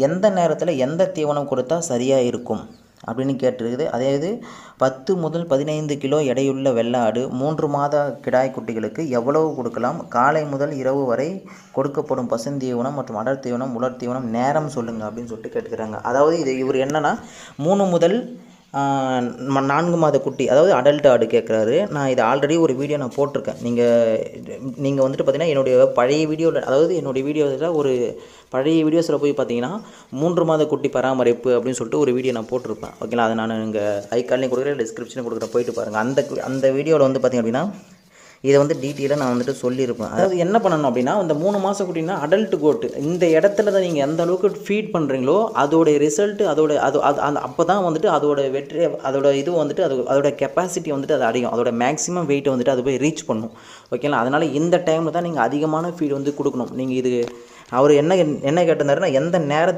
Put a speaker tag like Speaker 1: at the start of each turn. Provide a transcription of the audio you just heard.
Speaker 1: எந்த நேரத்தில் எந்த தீவனம் கொடுத்தா சரியாக இருக்கும் அப்படின்னு கேட்டிருக்குது. அதாவது 10 முதல் 15 கிலோ எடையுள்ள வெள்ளாடு 3 மாத கிடாய் குட்டிகளுக்கு எவ்வளவு கொடுக்கலாம்? காலை முதல் இரவு வரை கொடுக்கப்படும் பசுந்தீவனம் மற்றும் அடர் தீவனம், உலர் தீவனம் நேரம் சொல்லுங்கள் அப்படின்னு சொல்லிட்டு கேட்டுக்கிறாங்க. அதாவது இவர் என்னென்னா 3 முதல் 4 மாத குட்டி, அதாவது அடல்ட் ஆடு கேட்குறாரு. நான் இது ஆல்ரெடி ஒரு வீடியோ நான் போட்டிருக்கேன். நீங்கள் வந்துட்டு பார்த்தீங்கன்னா என்னுடைய பழைய வீடியோவில், அதாவது என்னுடைய வீடியோவில் ஒரு பழைய வீடியோஸில் போய் பார்த்தீங்கன்னா 3 மாத குட்டி பராமரிப்பு அப்படின்னு சொல்லிட்டு ஒரு வீடியோ நான் போட்டிருப்பேன். ஓகேங்களா? அதை நான் இங்கே ஐக்கான்லேயும் கொடுக்குறேன், டிஸ்கிரிப்ஷனில் கொடுக்குறேன், போயிட்டு பாருங்கள். அந்த வீடியோவில் வந்து பார்த்திங்க அப்படின்னா இதை வந்து டீட்டெயிலாக நான் வந்துட்டு சொல்லியிருப்பேன். அதாவது என்ன பண்ணணும் அப்படின்னா, இந்த 3 மாத குட்டினா அடல்ட் கோட்டு இந்த இடத்துல தான் நீங்கள் எந்த அளவுக்கு ஃபீட் பண்ணுறீங்களோ அதோடைய ரிசல்ட்டு அந்த அப்போ தான் வந்துட்டு அதோட வெற்றி, அதோட இது வந்துட்டு அதோட கெப்பாசிட்டி வந்துட்டு அது அடையும், அதோட மேக்ஸிமம் வெயிட்டை வந்துட்டு அது போய் ரீச் பண்ணும். ஓகேங்களா? அதனால் இந்த டைமில் தான் நீங்கள் அதிகமான ஃபீட் வந்து கொடுக்கணும். நீங்கள் இது அவர் என்ன கேட்டிருந்தாருன்னா எந்த நேரத்தில்